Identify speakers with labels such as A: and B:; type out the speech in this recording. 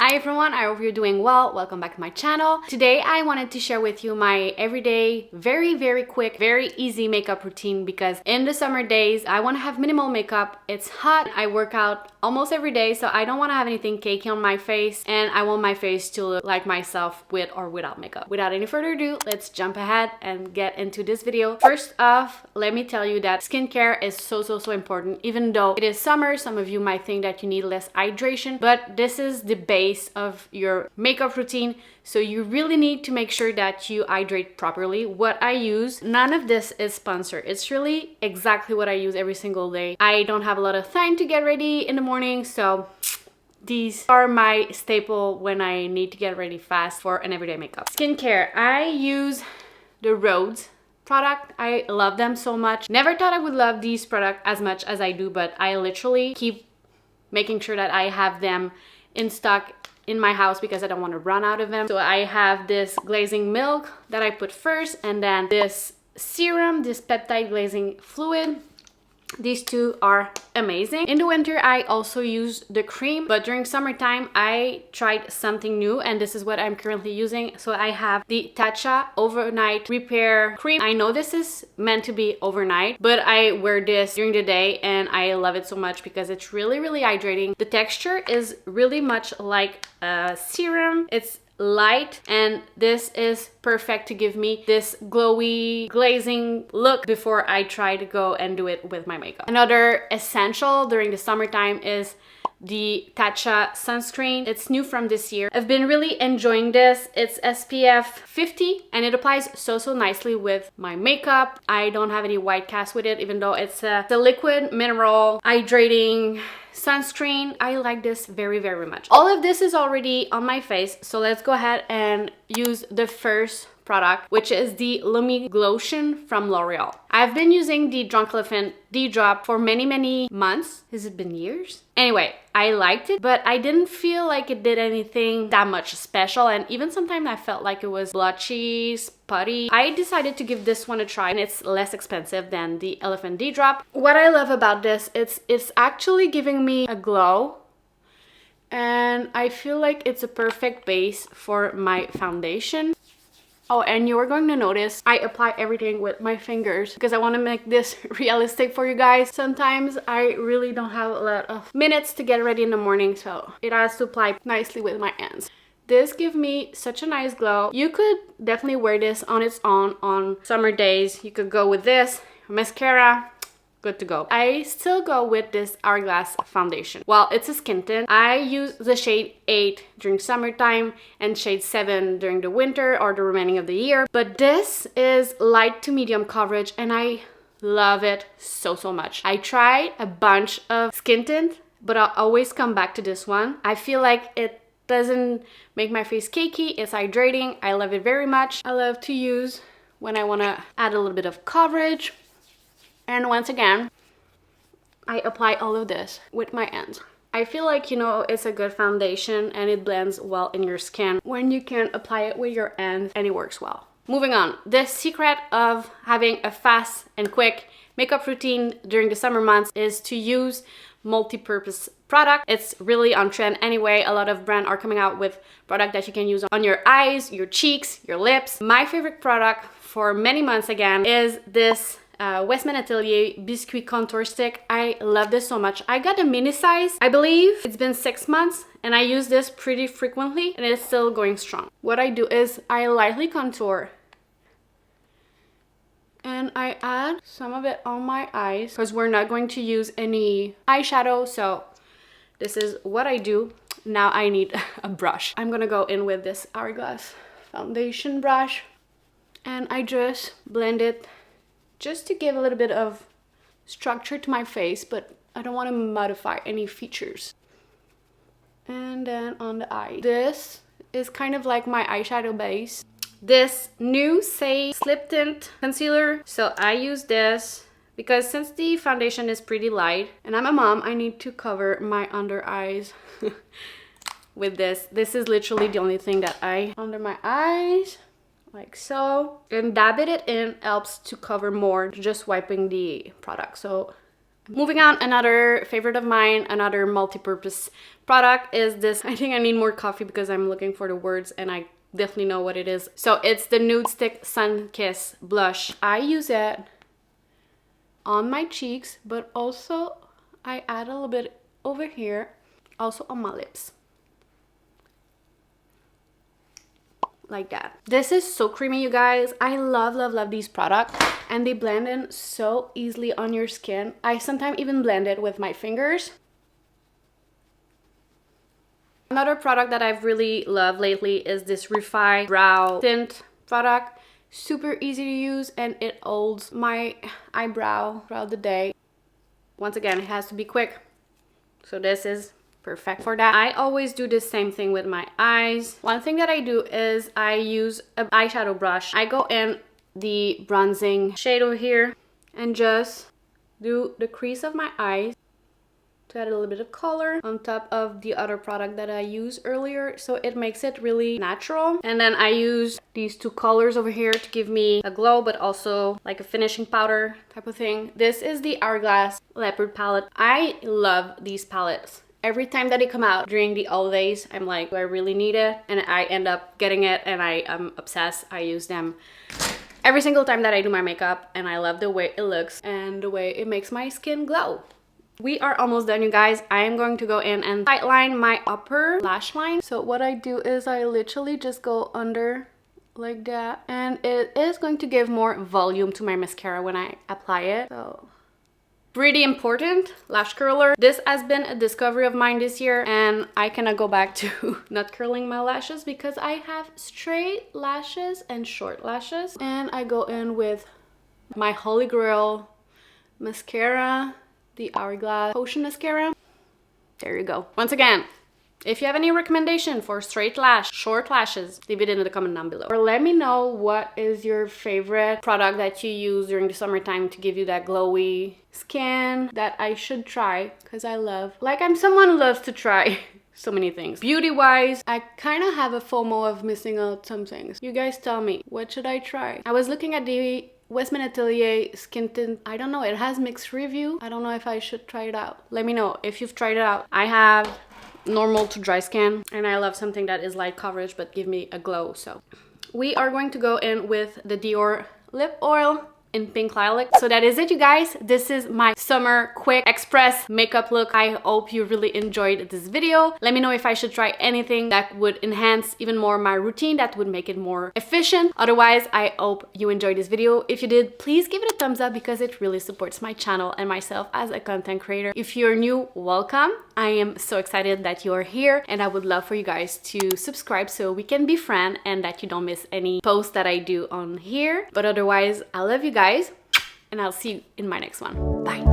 A: Hi everyone, I hope you're doing well. Welcome back to my channel. Today I wanted to share with you my everyday, very quick, very easy makeup routine because in the summer days I want to have minimal makeup. It's hot, I work out almost every day, so I don't want to have anything cakey on my face and I want my face to look like myself with or without makeup. Without any further ado, let's jump ahead and get into this video. First off, let me tell you that skincare is so important. Even though it is summer, some of you might think that you need less hydration, but this is the base of your makeup routine, so you really need to make sure that you hydrate properly. What I use, none of this is sponsored, it's really exactly what I use every single day. I don't have a lot of time to get ready in the morning, so these are my staple when I need to get ready fast for an everyday makeup. Skincare, I use the Rhode product. I love them so much. Never thought I would love these products as much as I do, but I literally keep making sure that I have them in stock in my house because I don't want to run out of them. So I have this glazing milk that I put first, and then this serum, this peptide glazing fluid. These two are amazing. In the winter I also use the cream, but during summertime I tried something new and this is what I'm currently using. So I have the Tatcha overnight repair cream. I know this is meant to be overnight, but I wear this during the day and I love it so much because it's really hydrating. The texture is really much like a serum. It's light and this is perfect to give me this glowy glazing look before I try to go and do it with my makeup. Another essential during the summertime is the Tatcha sunscreen. It's new from this year. I've been really enjoying this. It's SPF 50 and it applies so nicely with my makeup. I don't have any white cast with it, even though it's a liquid mineral hydrating sunscreen. I like this very much. All of this is already on my face, so let's go ahead and use the first product, which is the Lumiglotion from L'Oreal. I've been using the Drunk Elephant D-Drop for many months. Has it been years? Anyway, I liked it, but I didn't feel like it did anything that much special, and even sometimes I felt like it was blotchy, spotty. I decided to give this one a try, and it's less expensive than the Elephant D-Drop. What I love about this, it's actually giving me a glow, and I feel like it's a perfect base for my foundation. Oh, and you are going to notice I apply everything with my fingers because I want to make this realistic for you guys. Sometimes I really don't have a lot of minutes to get ready in the morning, so it has to apply nicely with my hands. This gives me such a nice glow. You could definitely wear this on its own on summer days. You could go with this, mascara, good to go. I still go with this Hourglass foundation. Well, it's a skin tint. I use the shade 8 during summertime and shade 7 during the winter or the remaining of the year. But this is light to medium coverage and I love it so much. I tried a bunch of skin tint, but I'll always come back to this one. I feel like it doesn't make my face cakey. It's hydrating. I love it very much. I love to use when I want to add a little bit of coverage. And once again, I apply all of this with my hands. I feel like, you know, it's a good foundation and it blends well in your skin when you can apply it with your hands and it works well. Moving on, the secret of having a fast and quick makeup routine during the summer months is to use multi-purpose product. It's really on trend anyway. A lot of brands are coming out with product that you can use on your eyes, your cheeks, your lips. My favorite product for many months again is this Westman Atelier Biscuit Contour Stick. I love this so much. I got a mini size. I believe it's been 6 months and I use this pretty frequently and it's still going strong. What I do is I lightly contour and I add some of it on my eyes because we're not going to use any eyeshadow, so this is what I do. Now I need a brush. I'm gonna go in with this Hourglass foundation brush and I just blend it just to give a little bit of structure to my face, but I don't want to modify any features. And then on the eye. This is kind of like my eyeshadow base. This new Saie Tint Concealer. So I use this because since the foundation is pretty light and I'm a mom, I need to cover my under eyes with this. This is literally the only thing that I under my eyes. Like so, and dabbing it in helps to cover more just wiping the product. So Moving on, another favorite of mine, another multi-purpose product is this. I think I need more coffee because I'm looking for the words and I definitely know what it is. So it's the Nudestix Sunkissed Blush. I use it on my cheeks, but also I add a little bit over here, also on my lips. Like that. This is so creamy, you guys. I love, love, love these products, and they blend in so easily on your skin. I sometimes even blend it with my fingers. Another product that I've really loved lately is this Refy Brow Tint product. Super easy to use, and it holds my eyebrow throughout the day. Once again, it has to be quick, so this is perfect for that. I always do the same thing with my eyes. One thing that I do is I use an eyeshadow brush. I go in the bronzing shade over here and just do the crease of my eyes to add a little bit of color on top of the other product that I used earlier, so it makes it really natural. And then I use these two colors over here to give me a glow, but also like a finishing powder type of thing. This is the Hourglass Leopard palette. I love these palettes. Every time that they come out during the holidays, I'm like, do I really need it? And I end up getting it, and I am obsessed. I use them every single time that I do my makeup, and I love the way it looks and the way it makes my skin glow. We are almost done, you guys. I am going to go in and tightline my upper lash line. So what I do is I literally just go under like that, and it is going to give more volume to my mascara when I apply it. So pretty important, lash curler. This has been a discovery of mine this year, and I cannot go back to not curling my lashes because I have straight lashes and short lashes. And I go in with my holy grail mascara, the Hourglass Potion Mascara. There you go. Once again, if you have any recommendation for straight lash, short lashes, leave it in the comment down below. Or let me know what is your favorite product that you use during the summertime to give you that glowy skin that I should try, because I love, like, I'm someone who loves to try so many things. Beauty wise, I kind of have a FOMO of missing out some things. You guys tell me, what should I try? I was looking at the Westman Atelier skin tint. I don't know, it has mixed review. I don't know if I should try it out. Let me know if you've tried it out. I have normal to dry skin, and I love something that is light coverage but give me a glow. So we are going to go in with the Dior Lip Oil in Pink Lilac. So that is it, you guys. This is my summer quick express makeup look. I hope you really enjoyed this video. Let me know if I should try anything that would enhance even more my routine, that would make it more efficient. Otherwise, I hope you enjoyed this video. If you did, please give it a thumbs up because it really supports my channel and myself as a content creator. If you're new, welcome. I am so excited that you're here, and I would love for you guys to subscribe so we can be friends and that you don't miss any posts that I do on here. But otherwise, I love you guys, and I'll see you in my next one. Bye.